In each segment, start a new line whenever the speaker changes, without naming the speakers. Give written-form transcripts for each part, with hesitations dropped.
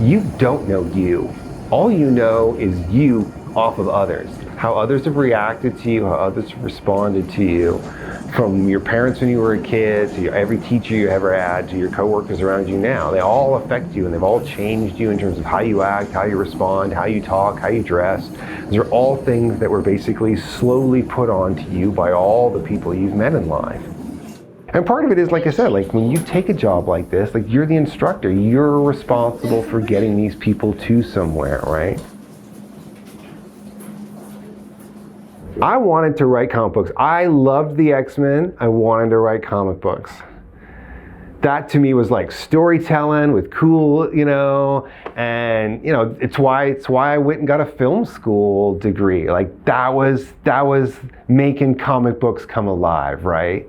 you don't know you. All you know is you off of others. How others have reacted to you, how others have responded to you. From your parents when you were a kid, to every teacher you ever had, to your coworkers around you now. They all affect you and they've all changed you in terms of how you act, how you respond, how you talk, how you dress. These are all things that were basically slowly put onto you by all the people you've met in life. And part of it is, like I said, like when you take a job like this, like you're the instructor, you're responsible for getting these people to somewhere, right? I wanted to write comic books. I loved the X-Men. I wanted to write comic books. That to me was like storytelling with cool, you know, and you know, it's why I went and got a film school degree. Like that was making comic books come alive, right?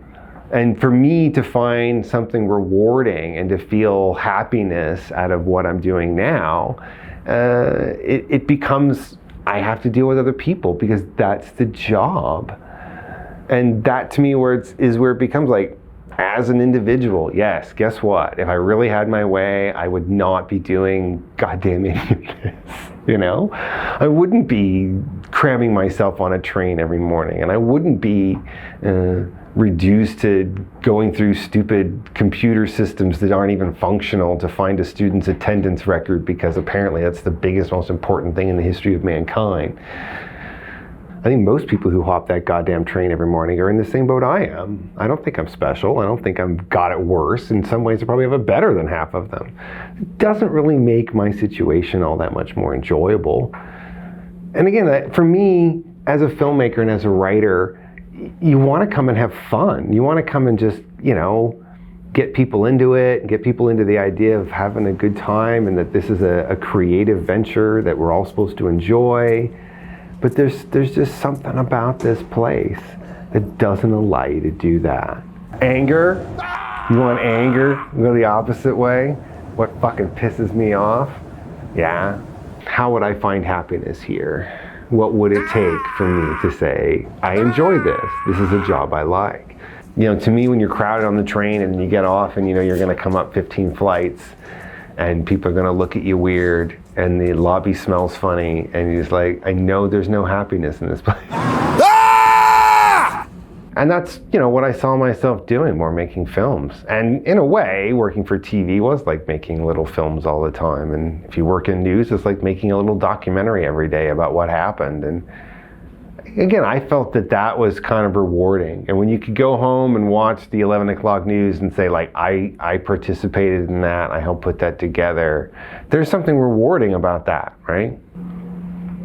And for me to find something rewarding and to feel happiness out of what I'm doing now, it becomes, I have to deal with other people because that's the job. And that to me is where it becomes like, as an individual, yes, guess what? If I really had my way, I would not be doing goddamn any of this, you know? I wouldn't be cramming myself on a train every morning, and I wouldn't be reduced to going through stupid computer systems that aren't even functional to find a student's attendance record because apparently that's the biggest, most important thing in the history of mankind. I think most people who hop that goddamn train every morning are in the same boat I am. I don't think I'm special. I don't think I've got it worse. In some ways, I probably have it better than half of them. It doesn't really make my situation all that much more enjoyable. And again, for me, as a filmmaker and as a writer, you want to come and have fun. You want to come and just, you know, get people into it, and get people into the idea of having a good time and that this is a creative venture that we're all supposed to enjoy. But there's just something about this place that doesn't allow you to do that. Anger? You want anger? Go the opposite way? What fucking pisses me off? Yeah. How would I find happiness here? What would it take for me to say, I enjoy this. This is a job I like. You know, to me, when you're crowded on the train and you get off and you know you're gonna come up 15 flights and people are gonna look at you weird and the lobby smells funny and you're just like, I know there's no happiness in this place. And that's, you know, what I saw myself doing, more making films. And in a way, working for TV was like making little films all the time. And if you work in news, it's like making a little documentary every day about what happened. And again, I felt that was kind of rewarding. And when you could go home and watch the 11 o'clock news and say like, I participated in that, I helped put that together, there's something rewarding about that, right?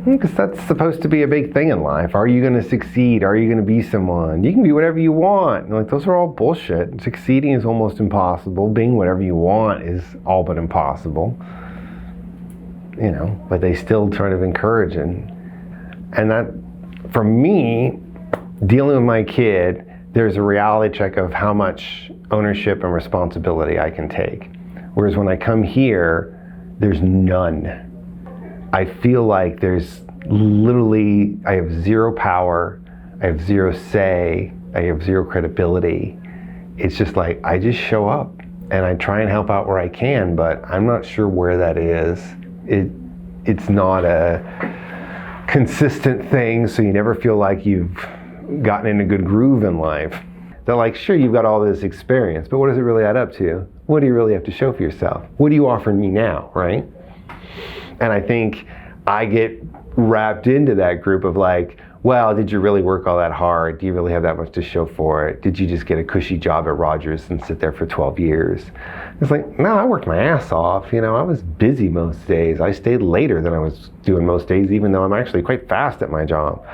Because that's supposed to be a big thing in life. Are you going to succeed? Are you going to be someone? You can be whatever you want. Like, those are all bullshit. Succeeding is almost impossible. Being whatever you want is all but impossible. You know, but they still try to encourage it. And that, for me, dealing with my kid, there's a reality check of how much ownership and responsibility I can take. Whereas when I come here, there's none. I feel like there's literally, I have zero power, I have zero say, I have zero credibility. It's just like, I just show up and I try and help out where I can, but I'm not sure where that is. It's not a consistent thing, so you never feel like you've gotten in a good groove in life. They're like, sure, you've got all this experience, but what does it really add up to? What do you really have to show for yourself? What do you offer me now, right? And I think I get wrapped into that group of like, well, did you really work all that hard? Do you really have that much to show for it? Did you just get a cushy job at Rogers and sit there for 12 years? It's like, no, I worked my ass off. You know, I was busy most days. I stayed later than I was doing most days, even though I'm actually quite fast at my job.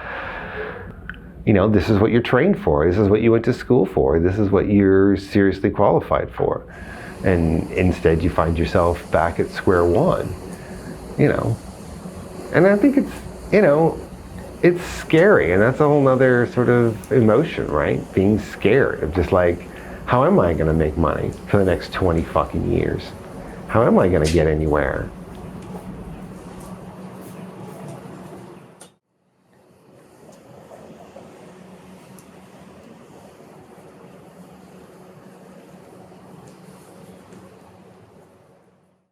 You know, this is what you're trained for. This is what you went to school for. This is what you're seriously qualified for. And instead you find yourself back at square one. You know, and I think it's, you know, it's scary, and that's a whole nother sort of emotion, right? Being scared of just like, how am I going to make money for the next 20 fucking years? How am I going to get anywhere?